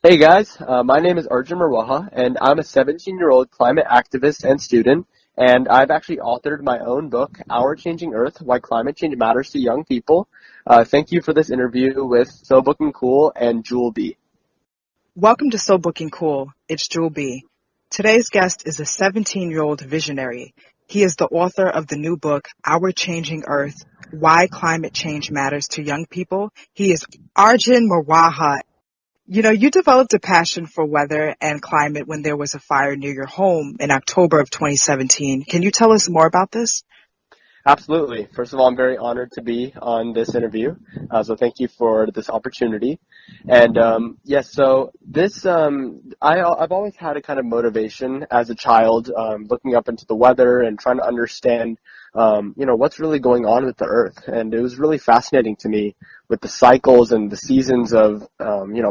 Hey guys, my name is Arjun Marwaha, and I'm a 17-year-old climate activist and student, and I've actually authored my own book, Our Changing Earth, Why Climate Change Matters to Young People. Thank you for this interview with So Booking Cool and Jewel B. Welcome to So Booking Cool. It's Jewel B. Today's guest is a 17-year-old visionary. He is the author of the new book, Our Changing Earth, Why Climate Change Matters to Young People. He is Arjun Marwaha. You developed a passion for weather and climate when there was a fire near your home in October of 2017. Can you tell us more about this? Absolutely. First of all, I'm very honored to be on this interview, so thank you for this opportunity. And yes, so this I've always had a kind of motivation as a child, looking up into the weather and trying to understand, what's really going on with the Earth. And it was really fascinating to me with the cycles and the seasons of,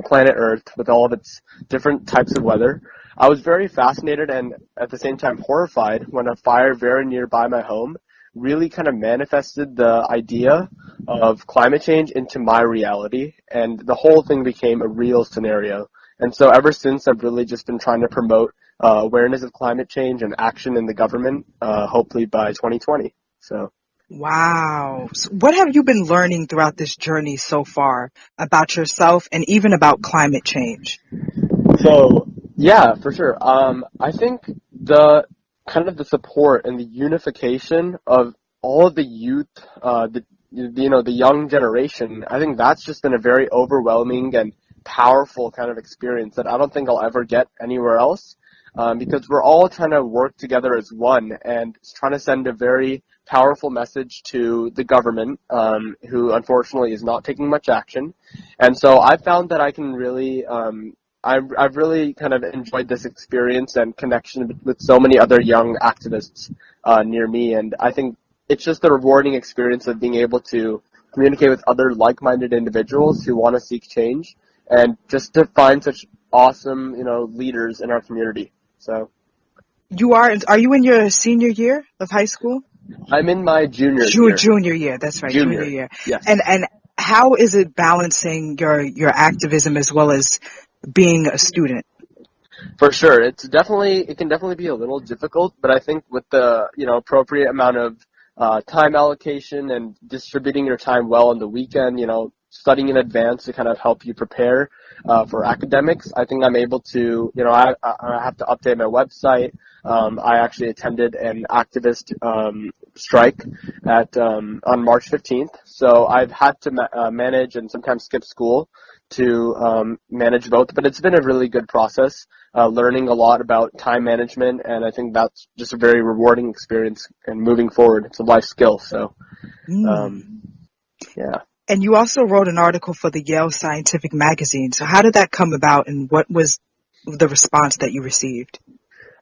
planet Earth with all of its different types of weather. I was very fascinated and at the same time horrified when a fire very nearby my home really kind of manifested the idea of climate change into my reality, and the whole thing became a real scenario. And so ever since, I've really just been trying to promote awareness of climate change and action in the government, hopefully by 2020. So. Wow. So what have you been learning throughout this journey so far about yourself and even about climate change? So yeah, for sure. I think the kind of the support and the unification of all of the youth, the young generation. I think that's just been a very overwhelming and powerful kind of experience that I don't think I'll ever get anywhere else. Because we're all trying to work together as one and trying to send a very powerful message to the government, who unfortunately is not taking much action. And so I found that I can really, I've really kind of enjoyed this experience and connection with so many other young activists near me, and I think it's just the rewarding experience of being able to communicate with other like-minded individuals who want to seek change, and just to find such awesome, leaders in our community. So Are you in your senior year of high school? I'm in my junior year. Junior year, that's right, junior Junior, year. yes. And how is it balancing your activism as well as being a student? For sure, it can definitely be a little difficult, but I think with the appropriate amount of time allocation and distributing your time well on the weekend, studying in advance to kind of help you prepare for academics, I think I'm able to, I have to update my website. I actually attended an activist strike on March 15th, so I've had to manage and sometimes skip school to manage both, but it's been a really good process, learning a lot about time management, and I think that's just a very rewarding experience and moving forward. It's a life skill, so yeah. And you also wrote an article for the Yale Scientific Magazine. So how did that come about, and what was the response that you received?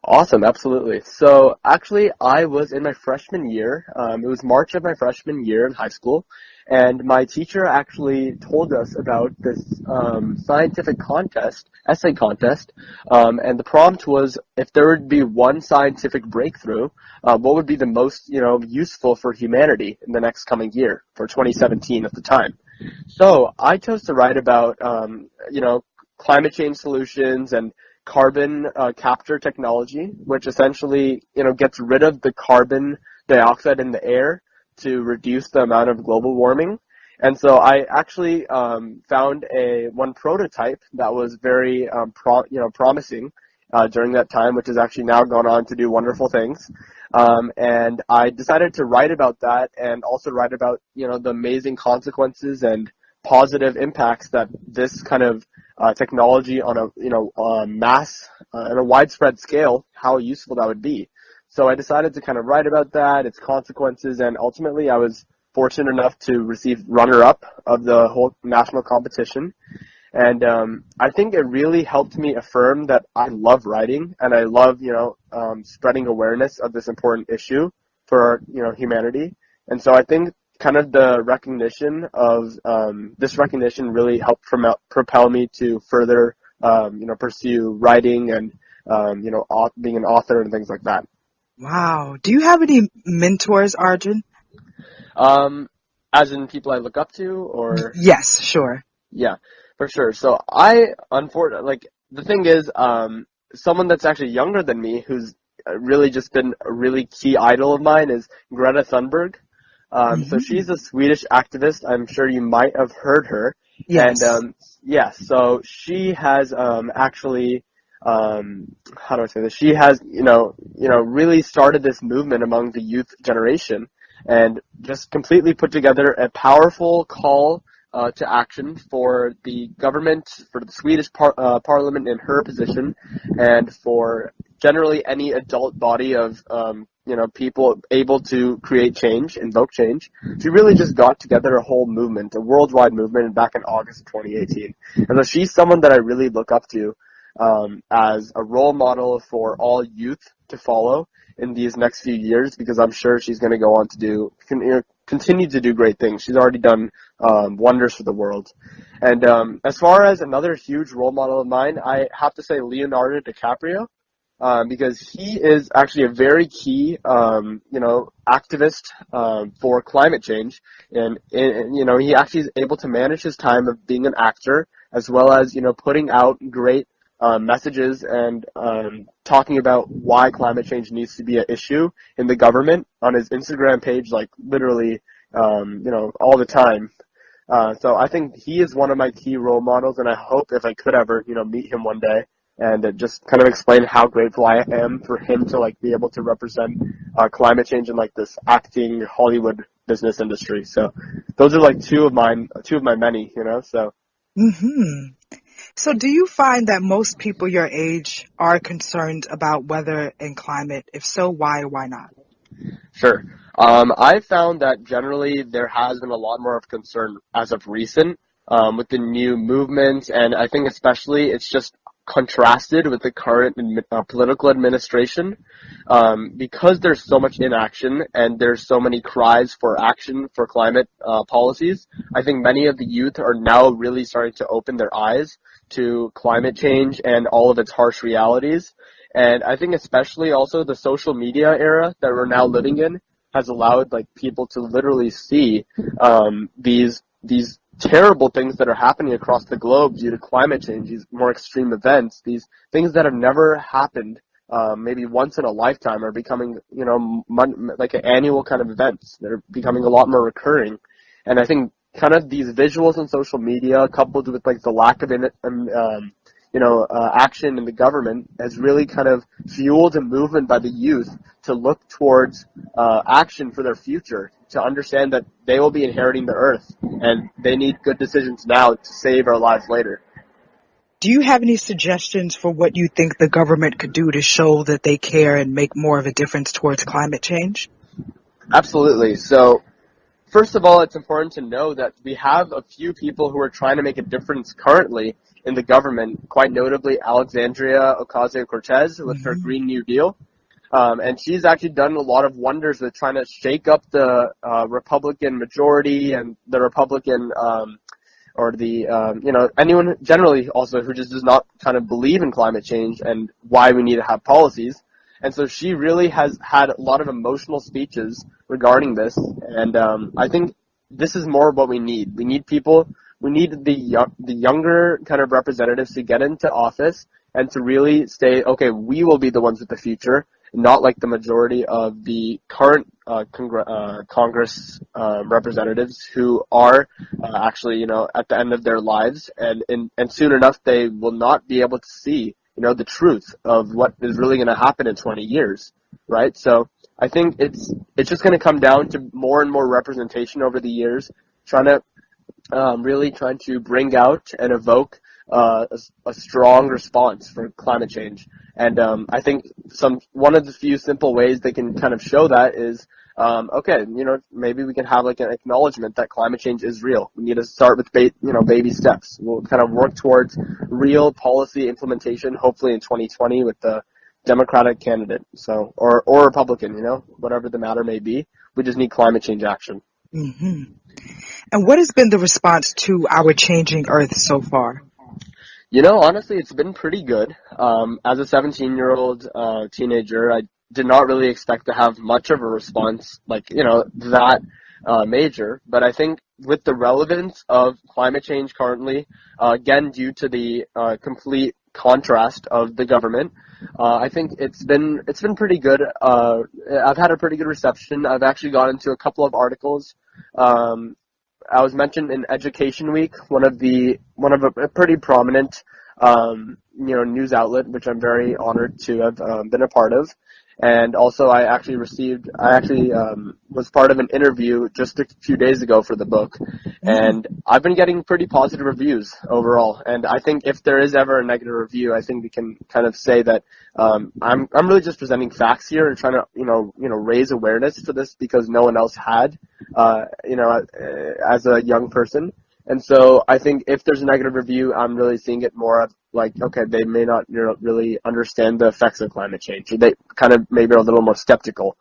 Awesome, absolutely. So actually, I was in my freshman year. It was March of my freshman year in high school, and my teacher actually told us about this scientific contest, essay contest, and the prompt was if there would be one scientific breakthrough, what would be the most useful for humanity in the next coming year, for 2017 at the time. So I chose to write about climate change solutions and carbon capture technology, which essentially, gets rid of the carbon dioxide in the air to reduce the amount of global warming. And so I actually found one prototype that was very promising during that time, which has actually now gone on to do wonderful things. And I decided to write about that and also write about the amazing consequences and positive impacts that this kind of technology on a mass and a widespread scale, how useful that would be. So I decided to kind of write about that, its consequences, and ultimately I was fortunate enough to receive runner-up of the whole national competition. And I think it really helped me affirm that I love writing and I love, spreading awareness of this important issue for, humanity. And so I think kind of the recognition of this recognition really helped propel me to further, pursue writing and, being an author and things like that. Wow. Do you have any mentors, Arjun? As in people I look up to, or? Yes, sure. Yeah. For sure. So unfortunately, like, the thing is, someone that's actually younger than me, who's really just been a really key idol of mine, is Greta Thunberg. So Hmm. she's a Swedish activist. I'm sure you might have heard her. And Yes. yeah, so she has actually, how do I say this? She has, really started this movement among the youth generation, and just completely put together a powerful call to action for the government, for the Swedish parliament in her position, and for generally any adult body of people able to create change, invoke change. She really just got together a whole movement, a worldwide movement, back in August of 2018. And so she's someone that I really look up to as a role model for all youth to follow in these next few years, because I'm sure she's going to go on to continue to do great things. She's already done wonders for the world. And as far as another huge role model of mine, I have to say Leonardo DiCaprio, because he is actually a very key, activist for climate change, and he actually is able to manage his time of being an actor, as well as putting out great messages and talking about why climate change needs to be an issue in the government on his Instagram page, like literally, all the time. So I think he is one of my key role models, and I hope if I could ever, meet him one day and just kind of explain how grateful I am for him to like be able to represent climate change in like this acting Hollywood business industry. So those are like two of my many, so. Hmm. So do you find that most people your age are concerned about weather and climate? If so, why or why not? Sure. I found that generally there has been a lot more of concern as of recent, with the new movements, and I think especially it's just contrasted with the current political administration, because there's so much inaction and there's so many cries for action for climate policies. I think many of the youth are now really starting to open their eyes to climate change and all of its harsh realities. And I think especially also the social media era that we're now living in has allowed like people to literally see these terrible things that are happening across the globe due to climate change, these more extreme events, these things that have never happened, maybe once in a lifetime, are becoming, like an annual kind of events. They're becoming a lot more recurring. And I think kind of these visuals on social media, coupled with like the lack of action in the government, has really kind of fueled a movement by the youth to look towards action for their future, to understand that they will be inheriting the earth and they need good decisions now to save our lives later. Do you have any suggestions for what you think the government could do to show that they care and make more of a difference towards climate change? Absolutely. So first of all, it's important to know that we have a few people who are trying to make a difference currently in the government, quite notably Alexandria Ocasio-Cortez with her Hmm. Green New Deal. And she's actually done a lot of wonders with trying to shake up the Republican majority and the Republican, or the, anyone generally also who just does not kind of believe in climate change and why we need to have policies. And so she really has had a lot of emotional speeches regarding this. And I think this is more what we need. We need the younger kind of representatives to get into office and to really say, okay, we will be the ones with the future, not like the majority of the current Congress representatives who are actually, at the end of their lives, and soon enough they will not be able to see, the truth of what is really going to happen in 20 years, right? So I think it's just going to come down to more and more representation over the years, trying to really trying to bring out and evoke a strong response for climate change. And I think one of the few simple ways they can kind of show that is, okay, maybe we can have like an acknowledgement that climate change is real. We need to start with baby steps. We'll kind of work towards real policy implementation, hopefully in 2020 with the Democratic candidate, so or Republican, whatever the matter may be. We just need climate change action. Hmm. And what has been the response to our changing Earth so far? Honestly, it's been pretty good. As a 17-year-old teenager, I did not really expect to have much of a response, like, that major. But I think with the relevance of climate change currently, again due to the complete contrast of the government, I think it's been pretty good. I've had a pretty good reception. I've actually got into a couple of articles. Um, I was mentioned in Education Week, one of a pretty prominent news outlet, which I'm very honored to have been a part of. And also, I actually was part of an interview just a few days ago for the book, Mm. and I've been getting pretty positive reviews overall. And I think if there is ever a negative review, I think we can kind of say that I'm really just presenting facts here and trying to raise awareness for this because no one else had as a young person. And so I think if there's a negative review, I'm really seeing it more of like, okay, they may not really understand the effects of climate change. Or they kind of maybe are a little more skeptical.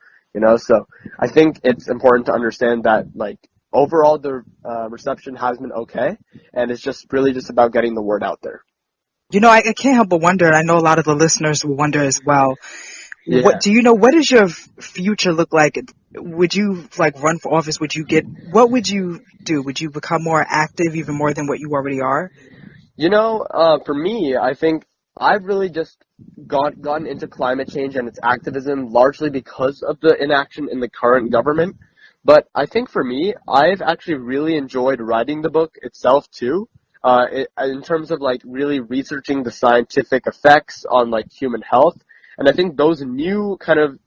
So I think it's important to understand that like overall the reception has been okay, and it's just really just about getting the word out there. I can't help but wonder, and I know a lot of the listeners will wonder as well. Yeah. What does your future look like? Would you like run for office? What would you do? Would you become more active, even more than what you already are? For me, I think I've really just gotten into climate change and its activism largely because of the inaction in the current government. But I think for me, I've actually really enjoyed writing the book itself too. In terms of like really researching the scientific effects on like human health. And I think those new kind of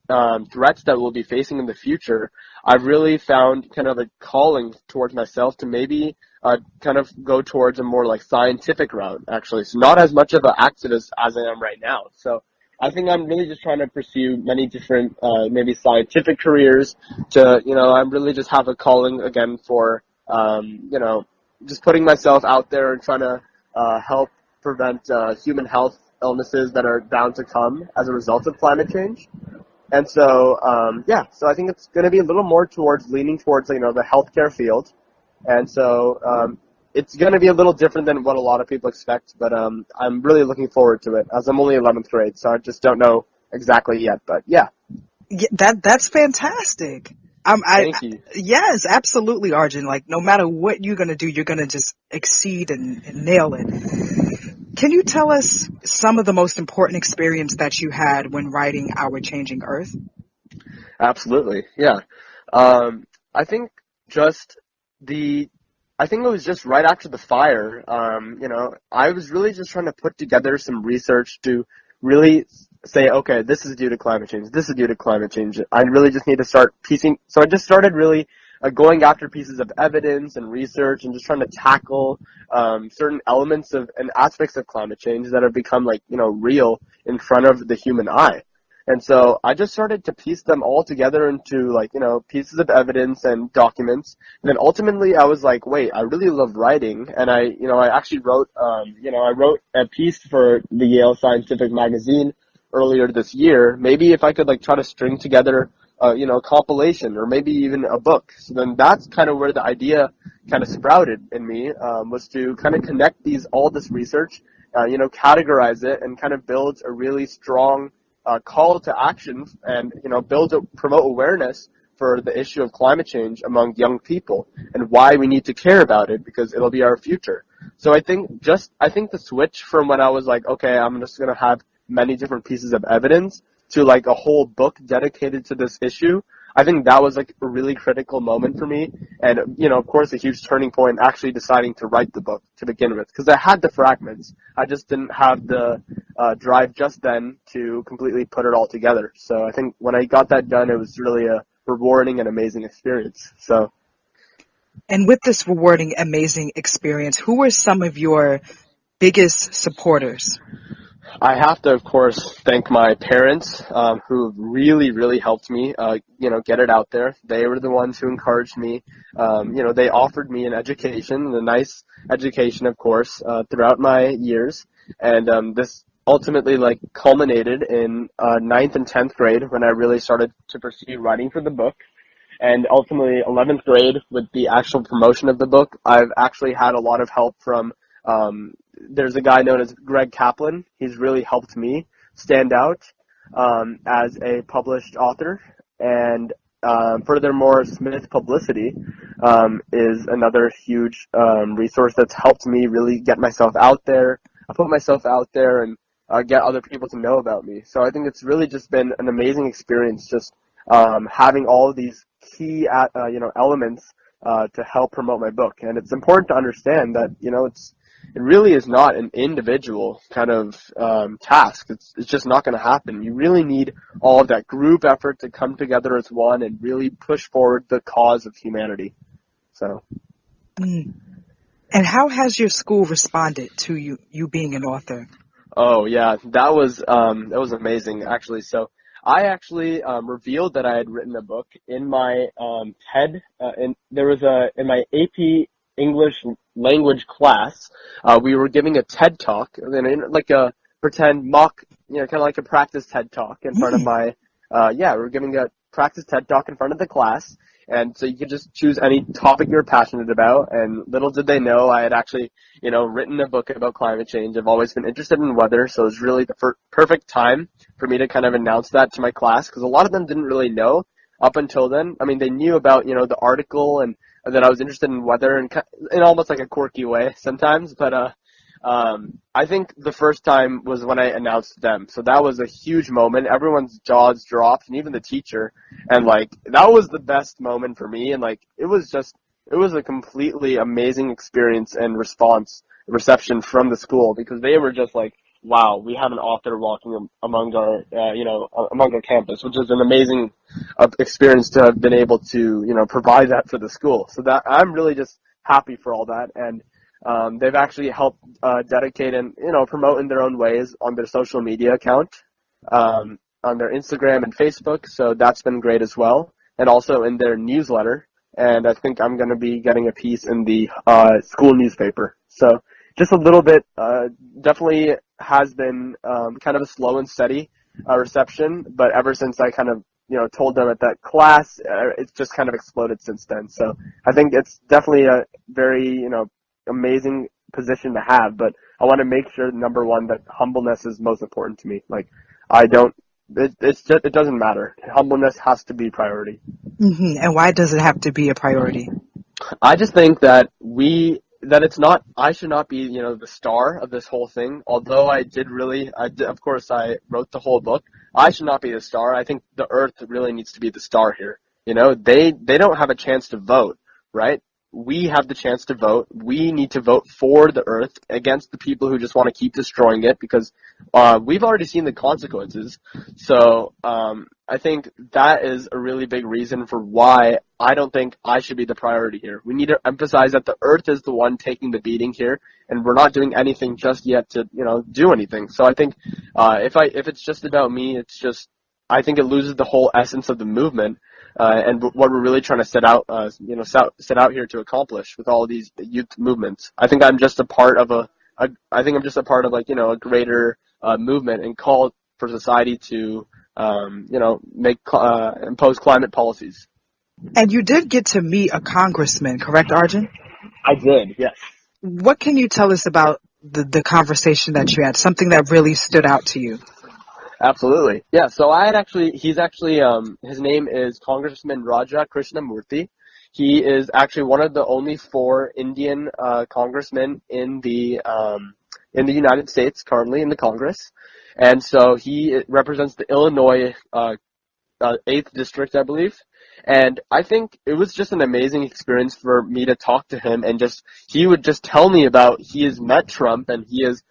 threats that we'll be facing in the future, I've really found kind of a calling towards myself to maybe kind of go towards a more like scientific route, actually. So not as much of an activist as I am right now. So I think I'm really just trying to pursue many different, maybe scientific careers I really just have a calling again for, just putting myself out there and trying to help prevent human health illnesses that are bound to come as a result of climate change. And so, so I think it's going to be a little more towards leaning towards, the healthcare field. And so, it's going to be a little different than what a lot of people expect, but I'm really looking forward to it as I'm only 11th grade, so I just don't know exactly yet, but yeah. Yeah, that's fantastic. Thank you. Yes, absolutely, Arjun. Like, no matter what you're gonna do, you're gonna just exceed and nail it. Can you tell us some of the most important experience that you had when writing Our Changing Earth? Absolutely, yeah. I think just the, I think it was just right after the fire. I was really just trying to put together some research to really say, okay, this is due to climate change. This is due to climate change. I really just need to start piecing. So I just started really going after pieces of evidence and research and just trying to tackle certain elements of and aspects of climate change that have become like real in front of the human eye. And so I just started to piece them all together into like, pieces of evidence and documents. And then ultimately I was like, wait, I really love writing. And I actually wrote a piece for the Yale Scientific Magazine earlier this year. Maybe if I could like try to string together, a compilation or maybe even a book. So then that's kind of where the idea kind of sprouted in me, was to kind of connect all this research, categorize it and kind of build a really strong call to action and promote awareness for the issue of climate change among young people and why we need to care about it because it'll be our future. So I think the switch from when I was like, okay, I'm just gonna have many different pieces of evidence to like a whole book dedicated to this issue, I think that was like a really critical moment for me, and of course, a huge turning point actually deciding to write the book to begin with, because I had the fragments, I just didn't have the drive just then to completely put it all together. So I think when I got that done, it was really a rewarding and amazing experience. So And with this rewarding, amazing experience, who were some of your biggest supporters? I have to, of course, thank my parents, who really, really helped me, get it out there. They were the ones who encouraged me. They offered me an education, a nice education, of course, throughout my years. And this ultimately, like, culminated in ninth and 10th grade when I really started to pursue writing for the book. And ultimately, 11th grade, with the actual promotion of the book, I've actually had a lot of help from there's a guy known as Greg Kaplan. He's really helped me stand out as a published author. And furthermore, Smith Publicity is another huge resource that's helped me really get myself out there. I put myself out there and get other people to know about me. So I think it's really just been an amazing experience, just having all of these key elements to help promote my book. And it's important to understand that it really is not an individual kind of task. It's just not going to happen. You really need all of that group effort to come together as one and really push forward the cause of humanity. So. Mm. And how has your school responded to you being an author? Oh yeah, that was amazing actually. So I actually revealed that I had written a book in my TED. In my AP English language class. We were giving a TED talk, like a pretend mock, kind of like a practice TED talk in front of my. We were giving a practice TED talk in front of the class. And so you could just choose any topic you're passionate about. And little did they know I had actually, written a book about climate change. I've always been interested in weather, so it was really the perfect time for me to kind of announce that to my class, because a lot of them didn't really know up until then. I mean, they knew about, the article and that I was interested in weather in almost like a quirky way sometimes. But I think the first time was when I announced them. So that was a huge moment. Everyone's jaws dropped, and even the teacher. And that was the best moment for me. And it was a completely amazing experience and reception from the school, because they were just like, wow, we have an author walking among our campus, which is an amazing experience to have been able to, provide that for the school. So that I'm really just happy for all that. And they've actually helped dedicate and promote in their own ways on their social media account, on their Instagram and Facebook. So that's been great as well, and also in their newsletter. And I think I'm going to be getting a piece in the school newspaper. So just a little bit, definitely has been kind of a slow and steady reception. But ever since I kind of told them at that class, it's just kind of exploded since then. So I think it's definitely a very amazing position to have, but I want to make sure, number one, that humbleness is most important to me. It doesn't matter. Humbleness has to be priority. Mm-hmm. And why does it have to be a priority? I just think that I should not be, the star of this whole thing. Although of course I wrote the whole book. I should not be the star. I think the earth really needs to be the star here. They don't have a chance to vote, right? We have the chance to vote. We need to vote for the earth against the people who just want to keep destroying it, because we've already seen the consequences. So I think that is a really big reason for why I don't think I should be the priority here. We need to emphasize that the earth is the one taking the beating here, and we're not doing anything just yet to do anything. So I think if it's just about me, I think it loses the whole essence of the movement. And what we're really trying to set out here to accomplish with all of these youth movements. I think I'm just a part of a greater movement and call for society to impose climate policies. And you did get to meet a congressman, correct, Arjun? I did, yes. What can you tell us about the conversation that you had? Something that really stood out to you? Absolutely. Yeah, so his name is Congressman Raja Krishnamoorth. He is actually one of the only 4 Indian congressmen in the United States currently in the Congress. And so he represents the Illinois 8th district, I believe. And I think it was just an amazing experience for me to talk to him, and he would just tell me about he has met Trump, and he has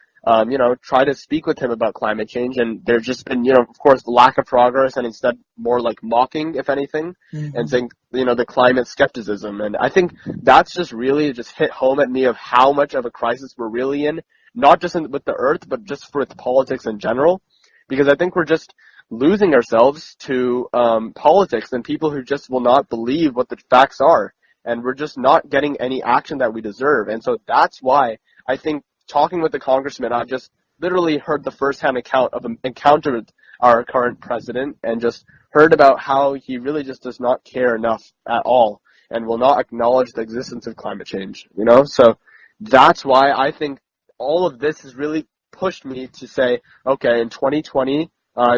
try to speak with him about climate change, and there's just been, of course, lack of progress, and instead more like mocking, if anything, and saying, the climate skepticism. And I think that's just really just hit home at me of how much of a crisis we're really in, not just with the earth, but just with politics in general, because I think we're just losing ourselves to politics and people who just will not believe what the facts are, and we're just not getting any action that we deserve. And so that's why I think talking with the congressman, I've just literally heard the first-hand account of an encounter with our current president, and just heard about how he really just does not care enough at all and will not acknowledge the existence of climate change, So that's why I think all of this has really pushed me to say, okay, in 2020,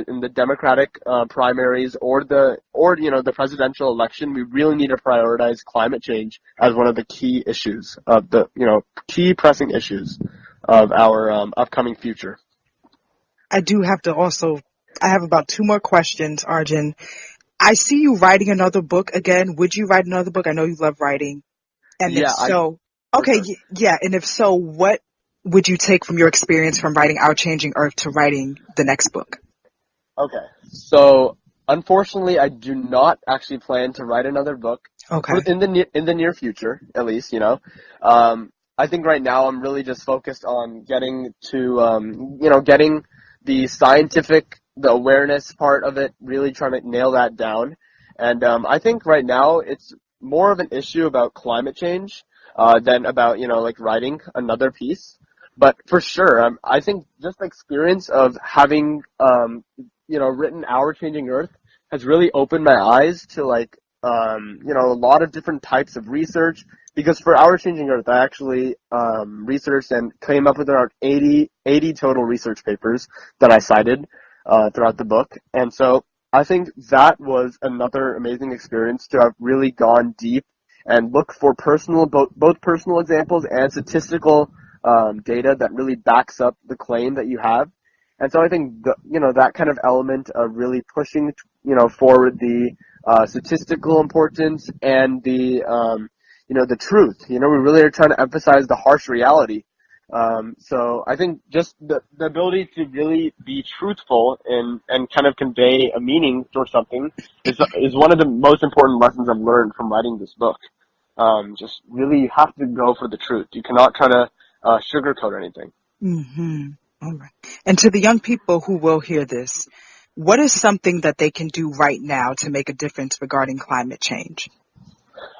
in the Democratic primaries or the presidential election, we really need to prioritize climate change as one of the key issues of the key pressing issues of our upcoming future. I do have to also, I have about two more questions, Arjun. I see you writing another book again. Would you write another book? I know you love writing. And if Yeah, so, for okay, sure. yeah. And if so, what would you take from your experience from writing Our Changing Earth to writing the next book? Okay. So unfortunately, I do not actually plan to write another book Okay. in the near future, at least. I think right now I'm really just focused on getting the awareness part of it, really trying to nail that down. And I think right now it's more of an issue about climate change than about like writing another piece. But for sure, I think just the experience of having written Our Changing Earth has really opened my eyes to a lot of different types of research. Because for Our Changing Earth, I actually researched and came up with around 80 total research papers that I cited throughout the book. And so I think that was another amazing experience to have really gone deep and look for both personal examples and statistical data that really backs up the claim that you have. And so I think that kind of element of really pushing forward the statistical importance and the truth. We really are trying to emphasize the harsh reality. So I think just the ability to really be truthful and kind of convey a meaning or something is one of the most important lessons I've learned from writing this book. Just really you have to go for the truth. You cannot try to sugarcoat anything. Mm-hmm. All right. And to the young people who will hear this, what is something that they can do right now to make a difference regarding climate change?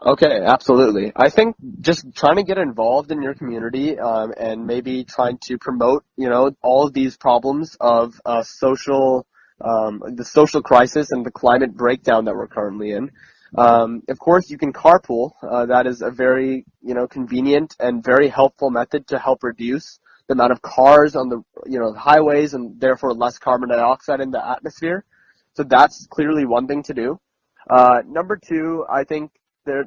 Okay, absolutely. I think just trying to get involved in your community and maybe trying to promote, all of these problems of the social crisis and the climate breakdown that we're currently in. Of course, you can carpool. That is a very, convenient and very helpful method to help reduce the amount of cars on the highways and therefore less carbon dioxide in the atmosphere. So that's clearly one thing to do. Number two, I think there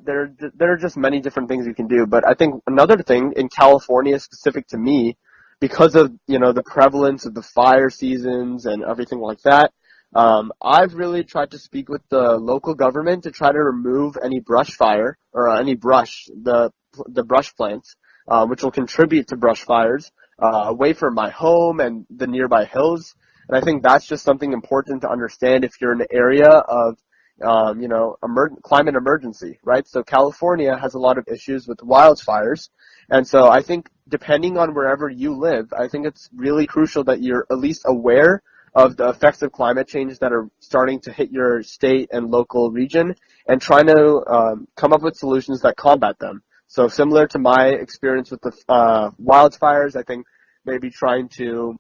are just many different things you can do, but I think another thing in California specific to me, because of the prevalence of the fire seasons and everything like that, I've really tried to speak with the local government to try to remove any brush fire or any brush the brush plants, which will contribute to brush fires away from my home and the nearby hills. And I think that's just something important to understand if you're in an area of climate emergency, right? So California has a lot of issues with wildfires. And so I think depending on wherever you live, I think it's really crucial that you're at least aware of the effects of climate change that are starting to hit your state and local region and trying to come up with solutions that combat them. So similar to my experience with the wildfires, I think maybe trying to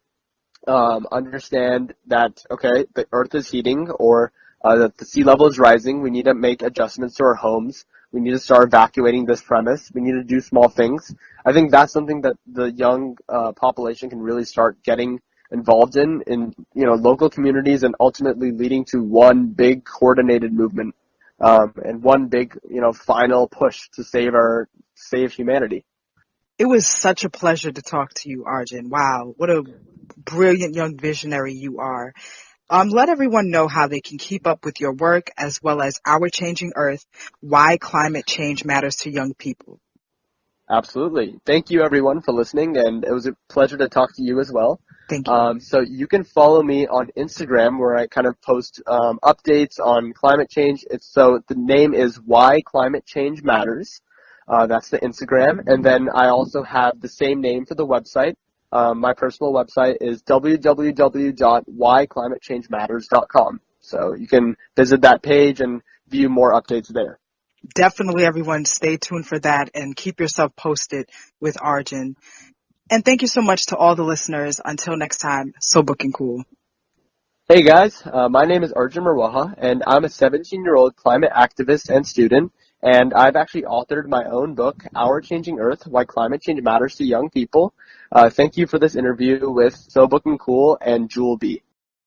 understand that, okay, the earth is heating or that the sea level is rising. We need to make adjustments to our homes. We need to start evacuating this premise. We need to do small things. I think that's something that the young population can really start getting involved in local communities and ultimately leading to one big coordinated movement and one big, final push to save humanity. It was such a pleasure to talk to you, Arjun. Wow, what a brilliant young visionary you are. Let everyone know how they can keep up with your work as well as Our Changing Earth, why climate change matters to young people. Absolutely. Thank you, everyone, for listening, and it was a pleasure to talk to you as well. Thank you. So you can follow me on Instagram, where I kind of post updates on climate change. So the name is Why Climate Change Matters. That's the Instagram, and then I also have the same name for the website. My personal website is www.whyclimatechangematters.com. So you can visit that page and view more updates there. Definitely, everyone, stay tuned for that and keep yourself posted with Arjun. And thank you so much to all the listeners. Until next time, so booking cool. Hey guys, my name is Arjun Marwaha, and I'm a 17-year-old climate activist and student, and I've actually authored my own book, Our Changing Earth, Why Climate Change Matters to Young People. Thank you for this interview with So Booking Cool and Jewel B.